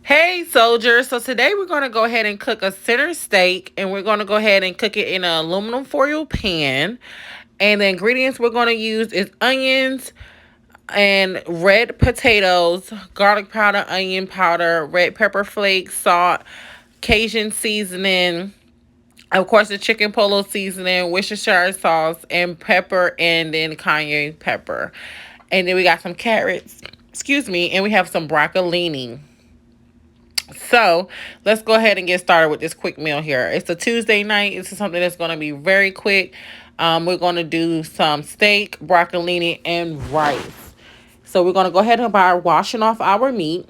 Hey soldiers, so today we're going to go ahead and cook a center steak, and we're going to go ahead and cook it in an aluminum foil pan. And the ingredients we're going to use is onions and red potatoes, garlic powder, onion powder, red pepper flakes, salt, Cajun seasoning, of course the chicken polo seasoning, Worcestershire sauce, and pepper, and then cayenne pepper. And then we got some carrots, excuse me, and we have some broccolini. So let's go ahead and get started with this quick meal here. It's a Tuesday night. This is something that's going to be very quick. We're going to do some steak, broccolini, and rice. So we're going to go ahead and by washing off our meat.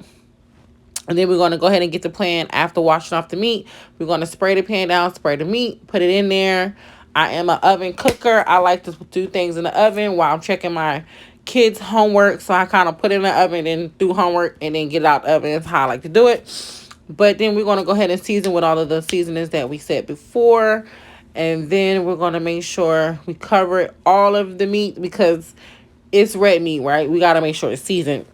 And then we're going to go ahead and get the pan after washing off the meat. We're going to spray the pan down, spray the meat, put it in there. I am an oven cooker. I like to do things in the oven while I'm checking my kids' homework. So I kind of put it in the oven and do homework and then get it out the oven. That's how I like to do it. But then we're going to go ahead and season with all of the seasonings that we said before. And then we're going to make sure we cover all of the meat because it's red meat, right? We got to make sure it's seasoned.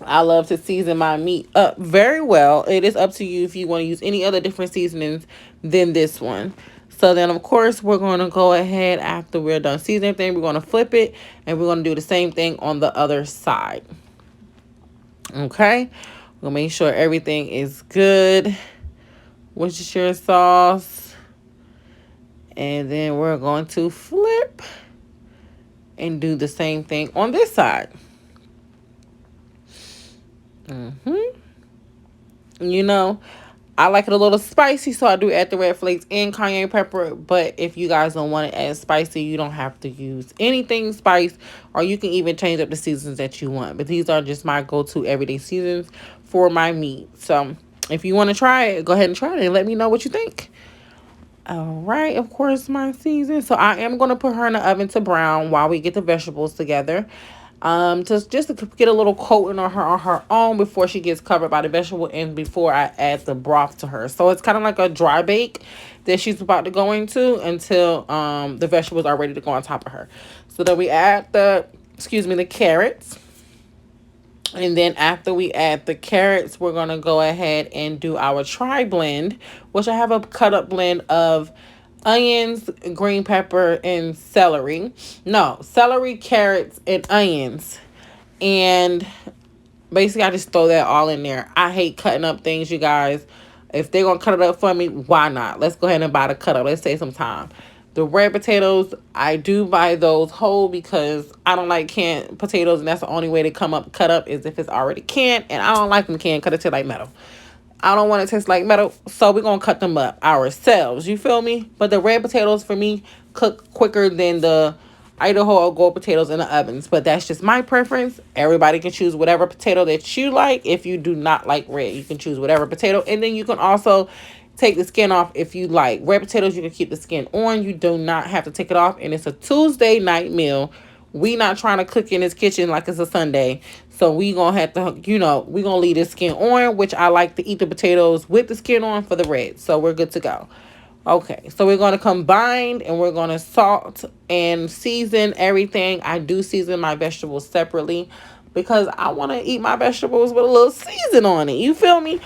I love to season my meat up very well. It is up to you if you want to use any other different seasonings than this one. So then, of course, we're going to go ahead after we're done seasoning everything. We're going to flip it, and we're going to do the same thing on the other side. Okay? We'll make sure everything is good. Worcestershire sauce. And then we're going to flip and do the same thing on this side. You know, I like it a little spicy, so I do add the red flakes and cayenne pepper. But if you guys don't want it as spicy, you don't have to use anything spice, or you can even change up the seasons that you want. But these are just my go-to everyday seasons for my meat. So if you want to try it, go ahead and try it and let me know what you think. All right, of course, my season. So I am going to put her in the oven to brown while we get the vegetables together. Just to get a little coating on her own before she gets covered by the vegetable and before I add the broth to her. So it's kind of like a dry bake that she's about to go into until the vegetables are ready to go on top of her. So then we add the carrots. And then after we add the carrots, we're going to go ahead and do our tri blend, which I have a cut up blend of onions, green pepper, and celery. No, celery, carrots, and onions. And basically, I just throw that all in there. I hate cutting up things, you guys. If they're going to cut it up for me, why not? Let's go ahead and buy the cut up. Let's save some time. The red potatoes, I do buy those whole because I don't like canned potatoes, and that's the only way they come up cut up is if it's already canned, and I don't like them canned because it tastes like metal. I don't want it to taste like metal, so we're going to cut them up ourselves. You feel me? But the red potatoes, for me, cook quicker than the Idaho or gold potatoes in the ovens. But that's just my preference. Everybody can choose whatever potato that you like. If you do not like red, you can choose whatever potato. And then you can also take the skin off if you like. Red potatoes, you can keep the skin on. You do not have to take it off. And it's a Tuesday night meal. We not trying to cook in this kitchen like it's a Sunday. So we gonna have to, we gonna leave the skin on, which I like to eat the potatoes with the skin on for the red. So we're good to go. Okay, so we're gonna combine and we're gonna salt and season everything. I do season my vegetables separately because I want to eat my vegetables with a little season on it. You feel me?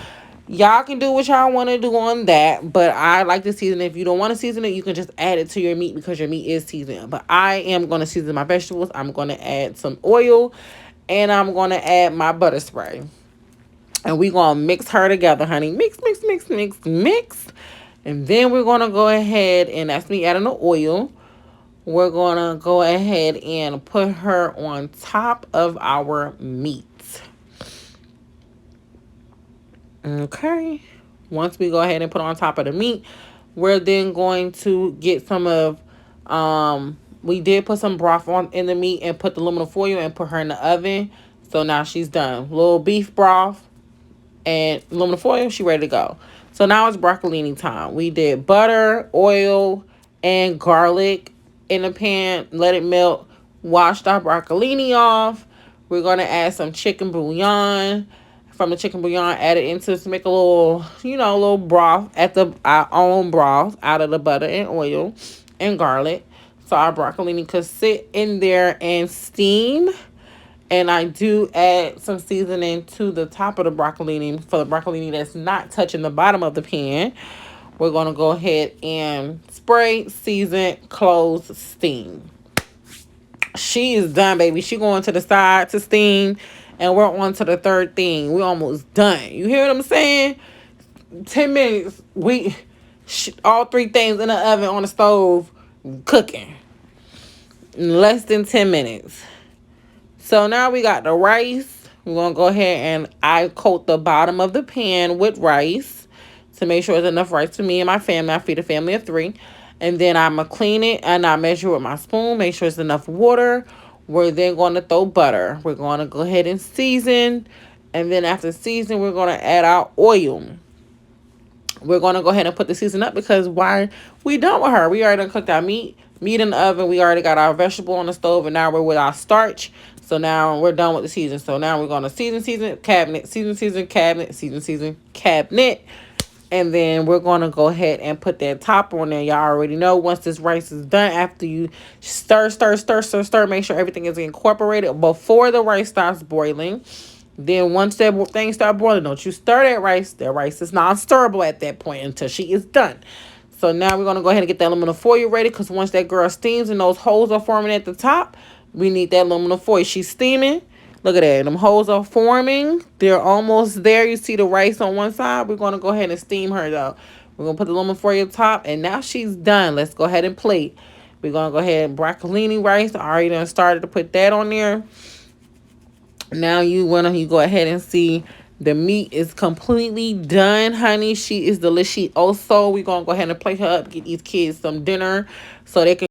Y'all can do what y'all want to do on that, but I like to season it. If you don't want to season it, you can just add it to your meat because your meat is seasoned. But I am going to season my vegetables. I'm going to add some oil, and I'm going to add my butter spray. And we're going to mix her together, honey. Mix, mix, mix, mix, mix. And then we're going to go ahead, and that's me adding the oil. We're going to go ahead and put her on top of our meat. Okay. Once we go ahead and put on top of the meat, we're then going to get some of, we did put some broth on in the meat and put the aluminum foil and put her in the oven. So now she's done. Little beef broth and aluminum foil, she ready to go. So now it's broccolini time. We did butter, oil, and garlic in the pan. Let it melt. Washed our broccolini off. We're going to add some chicken bouillon. From the chicken bouillon, add it into to make a little, a little broth our own broth out of the butter and oil and garlic. So our broccolini could sit in there and steam. And I do add some seasoning to the top of the broccolini for the broccolini that's not touching the bottom of the pan. We're going to go ahead and spray, season, close, steam. She is done, baby. She going to the side to steam, and we're on to the third thing. We're almost done. You hear what I'm saying? 10 minutes. All three things in the oven on the stove cooking. In less than 10 minutes. So now we got the rice. We're going to go ahead and I coat the bottom of the pan with rice to make sure there's enough rice for me and my family. I feed a family of 3. And then I'm going to clean it and I measure with my spoon. Make sure it's enough water. We're then going to throw butter. We're going to go ahead and season. And then after season, we're going to add our oil. We're going to go ahead and put the season up because why? We done with her. We already cooked our meat in the oven. We already got our vegetable on the stove, and now we're with our starch. So now we're done with the season. So now we're going to season, cabinet, season, cabinet, season, cabinet. And then we're going to go ahead and put that top on there. Y'all already know once this rice is done, after you stir, make sure everything is incorporated before the rice starts boiling. Then once that thing start boiling, don't you stir that rice. That rice is non-stirrable at that point until she is done. So now we're going to go ahead and get that aluminum foil ready because once that girl steams and those holes are forming at the top, we need that aluminum foil. She's steaming. Look at that. Them holes are forming. They're almost there. You see the rice on one side. We're going to go ahead and steam her, though. We're going to put the aluminum foil top, and now she's done. Let's go ahead and plate. We're going to go ahead and broccolini rice. I already done started to put that on there. Now you go ahead and see the meat is completely done, honey. She is delicious. Also, we're going to go ahead and plate her up, get these kids some dinner so they can